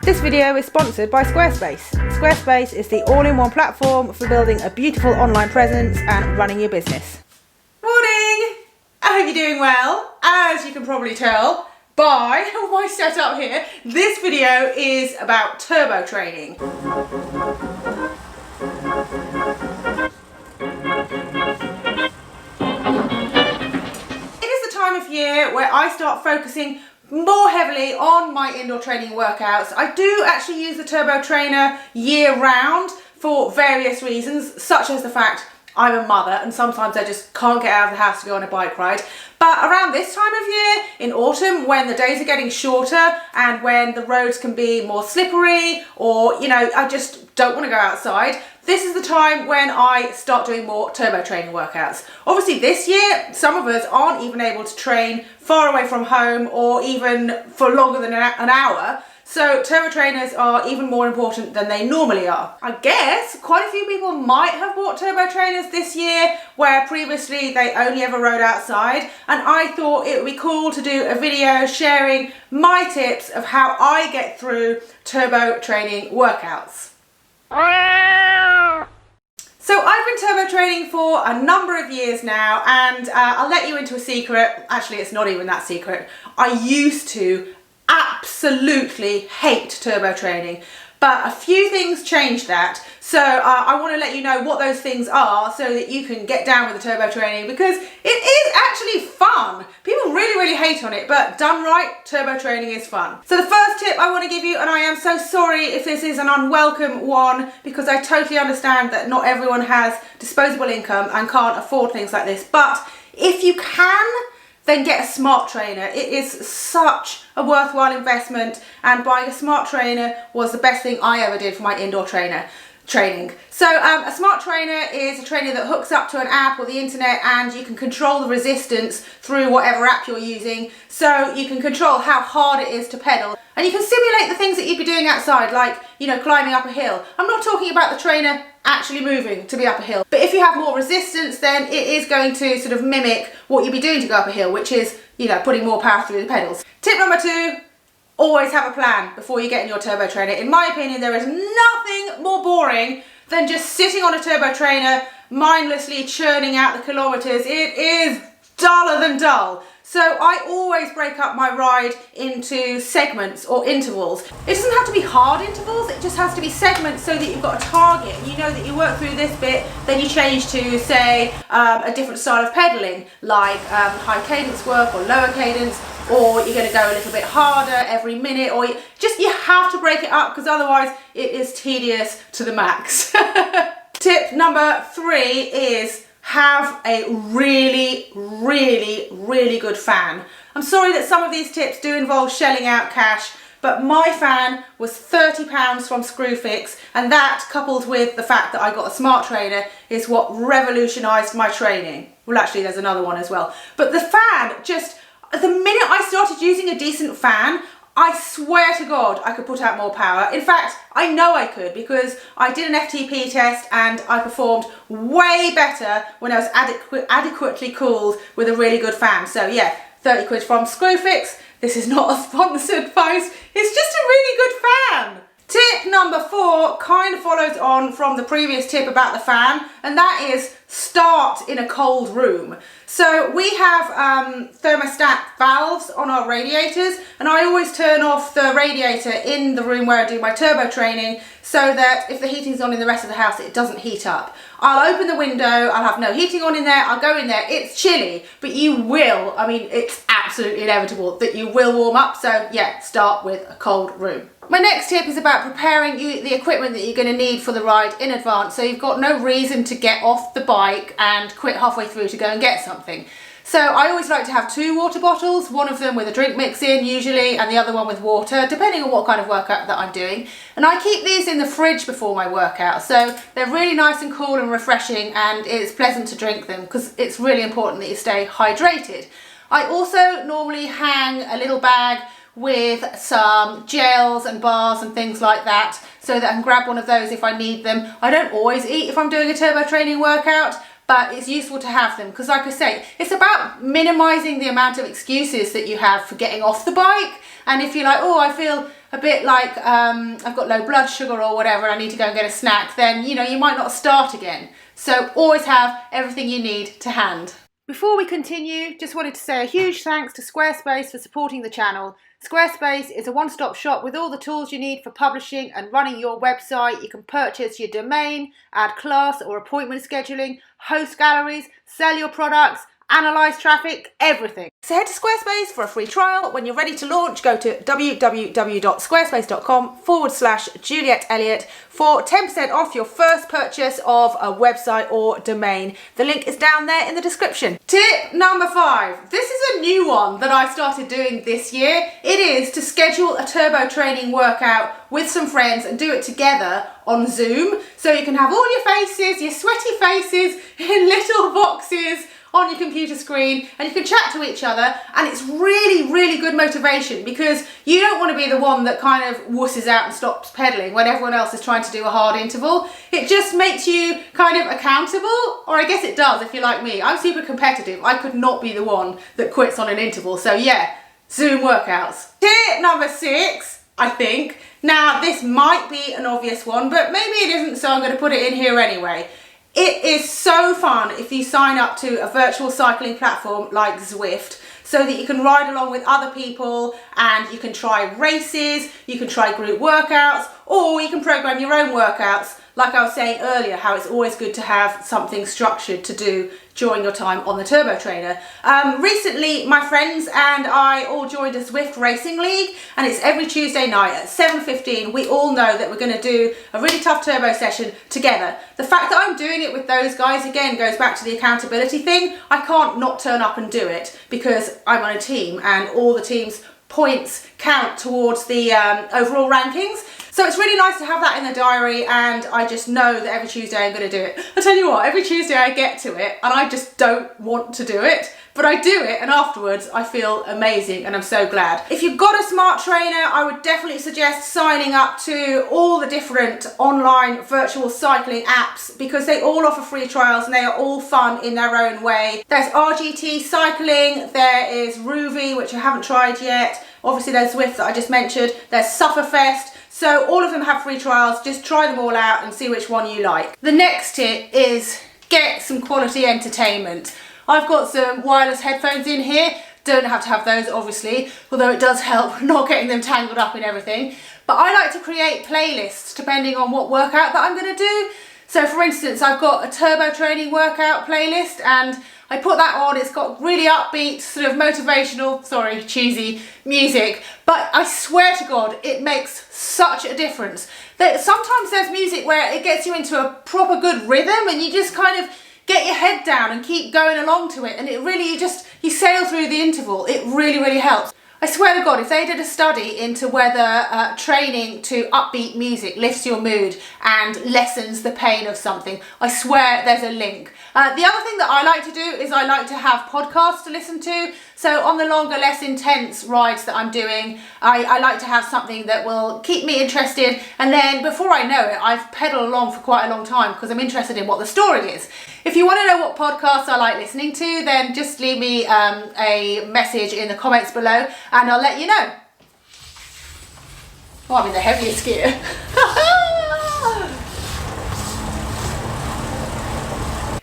This video is sponsored by Squarespace. Squarespace is the all-in-one platform for building a beautiful online presence and running your business. Morning! I hope you're doing well. As you can probably tell by my setup here, this video is about turbo training. It is the time of year where I start focusing more heavily on my indoor training workouts. I do actually use the turbo trainer year round for various reasons, such as the fact I'm a mother and sometimes I just can't get out of the house to go on a bike ride. But around this time of year, in autumn, when the days are getting shorter and when the roads can be more slippery, or I just don't want to go outside, this is the time when I start doing more turbo training workouts. Obviously this year, some of us aren't even able to train far away from home or even for longer than an hour. So turbo trainers are even more important than they normally are. I guess quite a few people might have bought turbo trainers this year where previously they only ever rode outside, and I thought it would be cool to do a video sharing my tips of how I get through turbo training workouts. So I've been turbo training for a number of years now, and I'll let you into a secret. Actually, it's not even that secret. I used to absolutely hate turbo training, but a few things changed that. So I want to let you know what those things are so that you can get down with the turbo training, because it is actually fun. People really hate on it, but done right, turbo training is fun. So the first tip I want to give you, and I am so sorry if this is an unwelcome one, because I totally understand that not everyone has disposable income and can't afford things like this, but if you can, then get a smart trainer. It is such a worthwhile investment, and buying a smart trainer was the best thing I ever did for my indoor training. So a smart trainer is a trainer that hooks up to an app or the internet, and you can control the resistance through whatever app you're using. So you can control how hard it is to pedal, and you can simulate the things that you'd be doing outside, like climbing up a hill. I'm not talking about the trainer actually moving to be up a hill, but if you have more resistance, then it is going to sort of mimic what you'd be doing to go up a hill, which is putting more power through the pedals. Tip number 2, always have a plan before you get in your turbo trainer. In my opinion, there is nothing more boring than just sitting on a turbo trainer mindlessly churning out the kilometers. It is duller than dull. So I always break up my ride into segments or intervals. It doesn't have to be hard intervals, it just has to be segments so that you've got a target. You know that you work through this bit, then you change to, say, a different style of pedaling, like high cadence work or lower cadence, or you're going to go a little bit harder every minute, or you have to break it up, because otherwise it is tedious to the max. Tip number 3 is have a really good fan. I'm sorry that some of these tips do involve shelling out cash, but my fan was £30 from Screwfix, and that, coupled with the fact that I got a smart trainer, is what revolutionised my training. Well, actually there's another one as well, but the fan, just the minute I started using a decent fan, I swear to God I could put out more power. In fact, I know I could, because I did an FTP test and I performed way better when I was adequately cooled with a really good fan. So yeah, 30 quid from Screwfix. This is not a sponsored post, it's just a really good fan. Tip number 4 kind of follows on from the previous tip about the fan, and that is start in a cold room. So we have thermostat valves on our radiators, and I always turn off the radiator in the room where I do my turbo training, so that if the heating's on in the rest of the house, it doesn't heat up. I'll open the window, I'll have no heating on in there, I'll go in there, it's chilly, but you will, it's absolutely inevitable that you will warm up, so yeah, start with a cold room. My next tip is about preparing the equipment that you're going to need for the ride in advance, so you've got no reason to get off the bike and quit halfway through to go and get something. So I always like to have 2 water bottles, one of them with a drink mix in usually, and the other one with water, depending on what kind of workout that I'm doing. And I keep these in the fridge before my workout, so they're really nice and cool and refreshing, and it's pleasant to drink them, because it's really important that you stay hydrated. I also normally hang a little bag with some gels and bars and things like that, so that I can grab one of those if I need them. I don't always eat if I'm doing a turbo training workout, but it's useful to have them, because like I say, it's about minimizing the amount of excuses that you have for getting off the bike. And if you're like, oh, I feel a bit like I've got low blood sugar or whatever, I need to go and get a snack, then you might not start again. So always have everything you need to hand. Before we continue, just wanted to say a huge thanks to Squarespace for supporting the channel. Squarespace is a one-stop shop with all the tools you need for publishing and running your website. You can purchase your domain, add class or appointment scheduling, host galleries, sell your products, analyze traffic, everything. So head to Squarespace for a free trial. When you're ready to launch, go to www.squarespace.com/Juliet Elliott for 10% off your first purchase of a website or domain. The link is down there in the description. Tip number 5. This is a new one that I started doing this year. It is to schedule a turbo training workout with some friends and do it together on Zoom. So you can have all your faces, your sweaty faces in little boxes on your computer screen, and you can chat to each other, and it's really good motivation, because you don't want to be the one that kind of wusses out and stops pedaling when everyone else is trying to do a hard interval. It just makes you kind of accountable, or I guess it does if you're like me. I'm super competitive. I could not be the one that quits on an interval. So yeah, Zoom workouts. Tip number 6, I think. Now this might be an obvious one, but maybe it isn't, so I'm going to put it in here anyway. It is so fun if you sign up to a virtual cycling platform like Zwift, so that you can ride along with other people and you can try races, you can try group workouts, or you can program your own workouts. Like I was saying earlier, how it's always good to have something structured to do during your time on the turbo trainer. Recently, my friends and I all joined a Zwift racing league, and it's every Tuesday night at 7:15. We all know that we're going to do a really tough turbo session together. The fact that I'm doing it with those guys, again, goes back to the accountability thing. I can't not turn up and do it because I'm on a team, and all the team's points count towards the overall rankings. So it's really nice to have that in the diary, and I just know that every Tuesday I'm going to do it. I tell you what, every Tuesday I get to it and I just don't want to do it, but I do it, and afterwards I feel amazing, and I'm so glad. If you've got a smart trainer, I would definitely suggest signing up to all the different online virtual cycling apps, because they all offer free trials and they are all fun in their own way. There's RGT Cycling, there is Ruvi, which I haven't tried yet. Obviously there's Zwift that I just mentioned, there's Sufferfest. So all of them have free trials. Just try them all out and see which one you like. The next tip is get some quality entertainment. I've got some wireless headphones in here. Don't have to have those, obviously, although it does help not getting them tangled up in everything. But I like to create playlists depending on what workout that I'm going to do. So for instance, I've got a turbo training workout playlist, and I put that on. It's got really upbeat, sort of motivational, sorry, cheesy music, but I swear to God, it makes such a difference. That sometimes there's music where it gets you into a proper good rhythm, and you just kind of get your head down and keep going along to it, and it really, you sail through the interval. It really helps. I swear to God, if they did a study into whether training to upbeat music lifts your mood and lessens the pain of something, I swear there's a link. The other thing that I like to do is I like to have podcasts to listen to. So on the longer, less intense rides that I'm doing, I like to have something that will keep me interested, and then before I know it, I've pedaled along for quite a long time because I'm interested in what the story is. If you want to know what podcasts I like listening to, then just leave me a message in the comments below and I'll let you know. Oh, I'm in the heaviest gear.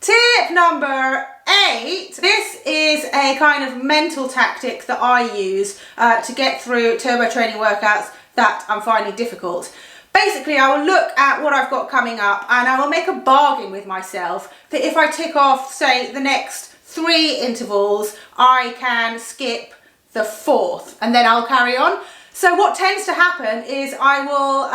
Tip number 8. This is a kind of mental tactic that I use to get through turbo training workouts that I'm finding difficult. Basically, I will look at what I've got coming up and I will make a bargain with myself that if I tick off, say, the next 3 intervals, I can skip the 4th and then I'll carry on. So what tends to happen is I will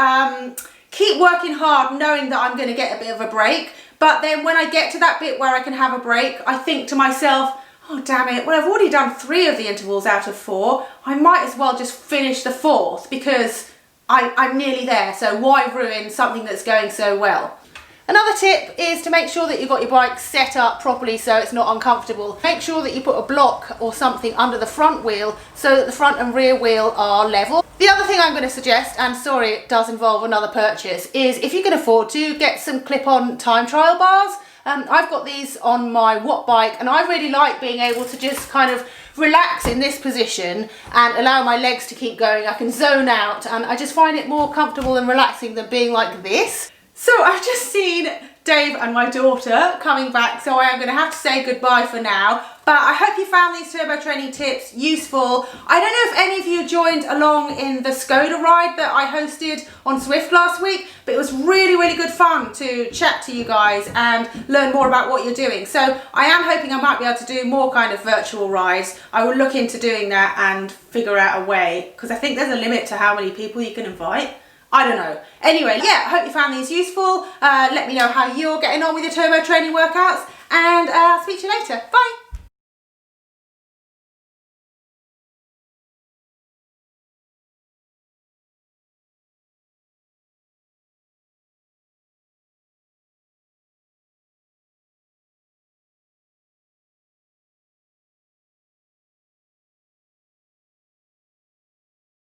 keep working hard knowing that I'm going to get a bit of a break, but then when I get to that bit where I can have a break, I think to myself, oh damn it, well I've already done 3 of the intervals out of 4, I might as well just finish the 4th because I'm nearly there, so why ruin something that's going so well? Another tip is to make sure that you've got your bike set up properly so it's not uncomfortable. Make sure that you put a block or something under the front wheel so that the front and rear wheel are level. The other thing I'm going to suggest, and sorry it does involve another purchase, is if you can afford to, get some clip-on time trial bars. I've got these on my Watt bike and I really like being able to just kind of relax in this position and allow my legs to keep going. I can zone out and I just find it more comfortable and relaxing than being like this. So I've just seen Dave and my daughter coming back, so I am going to have to say goodbye for now. But I hope you found these turbo training tips useful. I don't know if any of you joined along in the Skoda ride that I hosted on Zwift last week, but it was really, really good fun to chat to you guys and learn more about what you're doing. So I am hoping I might be able to do more kind of virtual rides. I will look into doing that and figure out a way, because I think there's a limit to how many people you can invite. I don't know. Anyway, yeah, I hope you found these useful. Let me know how you're getting on with your turbo training workouts, and I'll speak to you later. Bye.